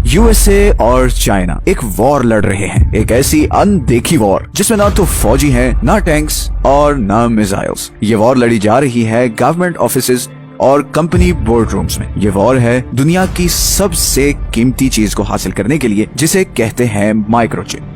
USA और China एक war लड़ रहे हैं, एक ऐसी अनदेखी वॉर जिसमें ना तो फौजी हैं, ना टैंक्स और ना मिसाइल्स। ये वॉर लड़ी जा रही है गवर्नमेंट ऑफिसेज और कंपनी बोर्ड रूम्स में। ये वॉर है दुनिया की सबसे कीमती चीज को हासिल करने के लिए, जिसे कहते हैं माइक्रोचिप।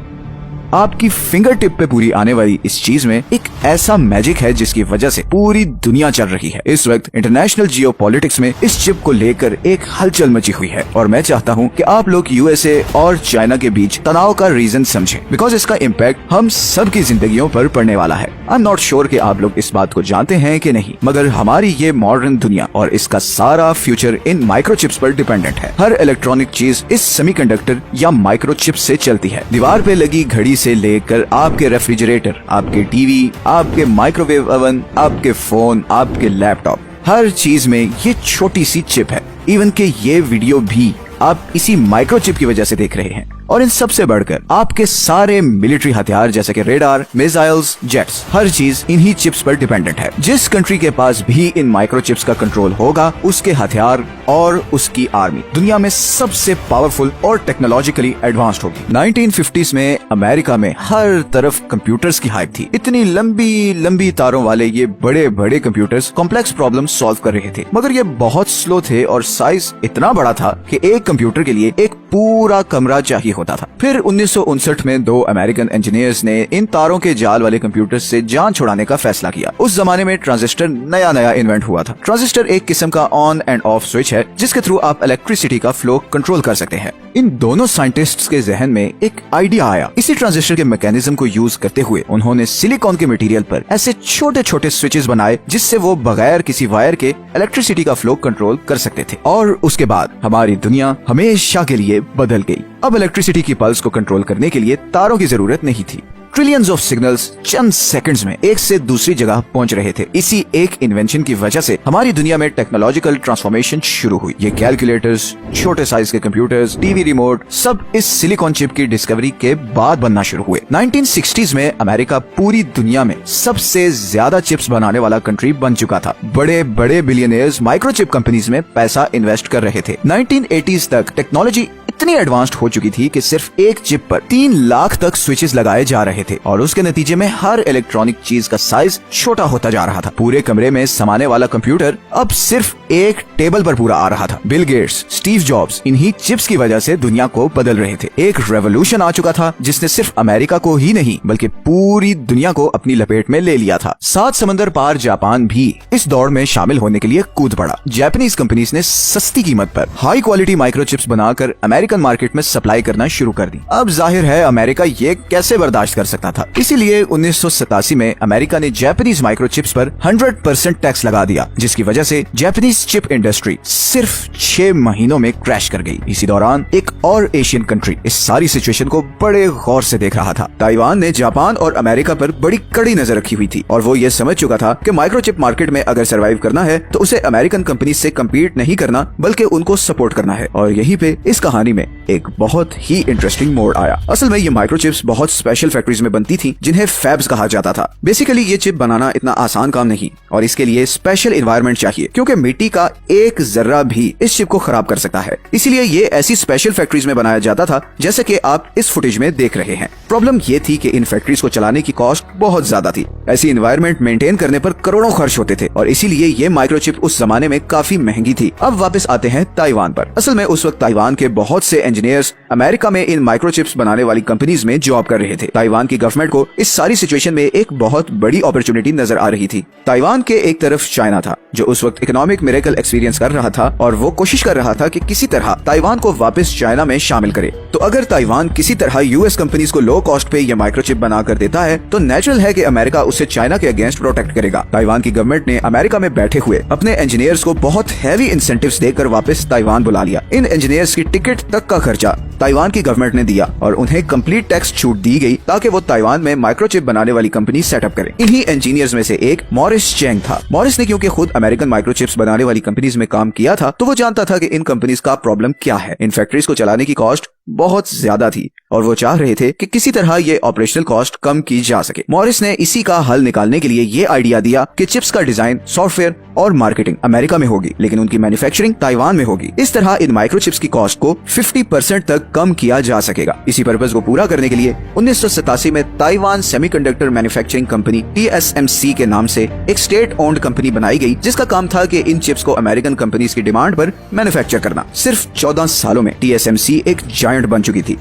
आपकी फिंगर टिप पे पूरी आने वाली इस चीज में एक ऐसा मैजिक है जिसकी वजह से पूरी दुनिया चल रही है। इस वक्त इंटरनेशनल जियोपॉलिटिक्स में इस चिप को लेकर एक हलचल मची हुई है और मैं चाहता हूँ कि आप लोग यूएसए और चाइना के बीच तनाव का रीजन समझें, बिकॉज इसका इम्पैक्ट हम सब की जिंदगियों पर पड़ने वाला है। आई एम नॉट श्योर कि आप लोग इस बात को जानते हैं कि नहीं, मगर हमारी ये मॉडर्न दुनिया और इसका सारा फ्यूचर इन माइक्रोचिप्स पर डिपेंडेंट है। हर इलेक्ट्रॉनिक चीज इस सेमीकंडक्टर या माइक्रोचिप से चलती है। दीवार पे लगी घड़ी से लेकर आपके रेफ्रिजरेटर, आपके टीवी, आपके माइक्रोवेव ओवन, आपके फोन, आपके लैपटॉप, हर चीज में ये छोटी सी चिप है। इवन के ये वीडियो भी आप इसी माइक्रोचिप की वजह से देख रहे हैं। और इन सबसे बढ़कर आपके सारे मिलिट्री हथियार जैसे कि रेडार, मिसाइल्स, जेट्स, हर चीज इन्हीं चिप्स पर डिपेंडेंट है। जिस कंट्री के पास भी इन माइक्रोचिप्स का कंट्रोल होगा, उसके हथियार और उसकी आर्मी दुनिया में सबसे पावरफुल और टेक्नोलॉजिकली एडवांस्ड होगी। 1950s में अमेरिका में हर तरफ कंप्यूटर्स की हाइप थी। इतनी लंबी लंबी तारों वाले ये बड़े बड़े कंप्यूटर्स कॉम्प्लेक्स प्रॉब्लम सॉल्व कर रहे थे, मगर ये बहुत स्लो थे और साइज इतना बड़ा था कि एक कंप्यूटर के लिए एक पूरा कमरा चाहिए होता था। फिर 1959 में दो अमेरिकन इंजीनियर्स ने इन तारों के जाल वाले कंप्यूटर से जान छुड़ाने का फैसला किया। उस जमाने में ट्रांजिस्टर नया नया इन्वेंट हुआ था। ट्रांजिस्टर एक किस्म का ऑन एंड ऑफ स्विच है जिसके थ्रू आप इलेक्ट्रिसिटी का फ्लो कंट्रोल कर सकते हैं। इन दोनों साइंटिस्ट्स के जहन में एक आइडिया आया। इसी ट्रांजिस्टर के मैकेनिज्म को यूज करते हुए उन्होंने सिलिकॉन के मटेरियल पर ऐसे छोटे छोटे स्विचेस बनाए जिससे वो बगैर किसी वायर के इलेक्ट्रिसिटी का फ्लो कंट्रोल कर सकते थे। और उसके बाद हमारी दुनिया हमेशा के लिए बदल गई। अब इलेक्ट्रिसिटी की पल्स को कंट्रोल करने के लिए तारों की जरूरत नहीं थी। Trillions of signals Chand seconds में एक से दूसरी जगह पहुंच रहे थे। इसी एक इन्वेंशन की वजह से हमारी दुनिया में टेक्नोलॉजिकल ट्रांसफॉर्मेशन शुरू हुई। ये कैलकुलेटर्स, छोटे साइज के कंप्यूटर्स, टीवी रिमोट, सब इस सिलिकॉन चिप की डिस्कवरी के बाद बनना शुरू हुए। 1960s में अमेरिका पूरी दुनिया में सबसे ज्यादा चिप्स बनाने वाला कंट्री बन चुका था। बड़े बड़े बिलियनियर्स माइक्रोचिप कंपनीज में पैसा इन्वेस्ट कर रहे थे। 1980s तक टेक्नोलॉजी इतनी एडवांस्ड हो चुकी थी कि सिर्फ एक चिप पर 3 लाख तक स्विचेस लगाए जा रहे थे और उसके नतीजे में हर इलेक्ट्रॉनिक चीज का साइज छोटा होता जा रहा था। पूरे कमरे में समाने वाला कंप्यूटर अब सिर्फ एक टेबल पर पूरा आ रहा था। बिल गेट्स, स्टीव जॉब्स इन्हीं चिप्स की वजह से दुनिया को बदल रहे थे। एक रेवोल्यूशन आ चुका था जिसने सिर्फ अमेरिका को ही नहीं बल्कि पूरी दुनिया को अपनी लपेट में ले लिया था। 7 समंदर पार जापान भी इस दौड़ में शामिल होने के लिए कूद पड़ा। जापानीज कंपनीज ने सस्ती कीमत पर हाई क्वालिटी माइक्रोचिप्स बनाकर अमेरिकन मार्केट में सप्लाई करना शुरू कर दी। अब जाहिर है अमेरिका ये कैसे बर्दाश्त कर सकता था, इसीलिए 1987 में अमेरिका ने जापानीज माइक्रोचिप्स पर 100% टैक्स लगा दिया, जिसकी वजह से जापानीज चिप इंडस्ट्री सिर्फ 6 महीनों में क्रैश कर गई। इसी दौरान एक और एशियन कंट्री इस सारी सिचुएशन को बड़े गौर से देख रहा था। ताइवान ने जापान और अमेरिका पर बड़ी कड़ी नजर रखी हुई थी और वो ये समझ चुका था कि माइक्रोचिप मार्केट में अगर सर्वाइव करना है तो उसे अमेरिकन कंपनी से कम्पीट नहीं करना बल्कि उनको सपोर्ट करना है। और यहीं पे इस कहानी में एक बहुत ही इंटरेस्टिंग मोड़ आया। असल में ये माइक्रोचिप्स बहुत स्पेशल फैक्ट्रीज में बनती थी जिन्हें फैब्स कहा जाता था। बेसिकली ये चिप बनाना इतना आसान काम नहीं और इसके लिए स्पेशल एनवायरनमेंट चाहिए, क्योंकि मिट्टी का एक जर्रा भी इस चिप को खराब कर सकता है। इसीलिए ये ऐसी स्पेशल फैक्ट्रीज में बनाया जाता था जैसे कि आप इस फुटेज में देख रहे हैं। प्रॉब्लम ये थी कि इन फैक्ट्रीज को चलाने की कॉस्ट बहुत ज्यादा थी। ऐसी एनवायरनमेंट मेंटेन करने पर करोड़ों खर्च होते थे और इसीलिए ये माइक्रोचिप उस जमाने में काफी महंगी थी। अब वापस आते हैं ताइवान पर। असल में उस वक्त ताइवान के बहुत से इंजीनियर्स अमेरिका में इन माइक्रोचिप्स बनाने वाली कंपनीज में जॉब कर रहे थे। ताइवान की गवर्नमेंट को इस सारी सिचुएशन में एक बहुत बड़ी अपॉर्चुनिटी नजर आ रही थी। ताइवान के एक तरफ चाइना था जो उस वक्त इकोनॉमिक मिरेकल एक्सपीरियंस कर रहा था और वो कोशिश कर रहा था कि किसी तरह ताइवान को वापस चाइना में शामिल करे। तो अगर ताइवान किसी तरह यूएस कंपनीज को लो कॉस्ट पे ये माइक्रोचिप बना कर देता है तो नेचुरल है कि अमेरिका उसे चाइना के अगेंस्ट प्रोटेक्ट करेगा। ताइवान की गवर्नमेंट ने अमेरिका में बैठे हुए अपने इंजीनियर्स को बहुत हैवी इंसेंटिव्स देकर वापस ताइवान बुला लिया। इन इंजीनियर्स की टिकट तक का खर्चा ताइवान की गवर्नमेंट ने दिया और उन्हें कंप्लीट टैक्स छूट दी गई ताकि वो ताइवान में माइक्रोचिप बनाने वाली कंपनी सेटअप करें। इन्हीं इंजीनियर्स में से एक मॉरिस चैंग था। मॉरिस ने क्योंकि खुद अमेरिकन माइक्रोचिप्स बनाने वाली कंपनीज में काम किया था तो वो जानता था कि इन कंपनीज का प्रॉब्लम क्या है। इन फैक्ट्रीज को चलाने की कॉस्ट बहुत ज्यादा थी और वो चाह रहे थे कि किसी तरह ये ऑपरेशनल कॉस्ट कम की जा सके। मॉरिस ने इसी का हल निकालने के लिए ये आइडिया दिया कि चिप्स का डिजाइन, सॉफ्टवेयर और मार्केटिंग अमेरिका में होगी, लेकिन उनकी मैन्युफैक्चरिंग ताइवान में होगी। इस तरह इन माइक्रोचिप्स की कॉस्ट को 50% तक कम किया जा सकेगा। इसी पर्पस को पूरा करने के लिए 1987 में Taiwan semiconductor manufacturing company TSMC के नाम से एक स्टेट ओन्ड कंपनी बनाई गई, जिसका काम था कि इन चिप्स को अमेरिकन कंपनीज की डिमांड पर मैन्युफैक्चर करना। सिर्फ 14 सालों में TSMC एक जायंट बन चुकी थी।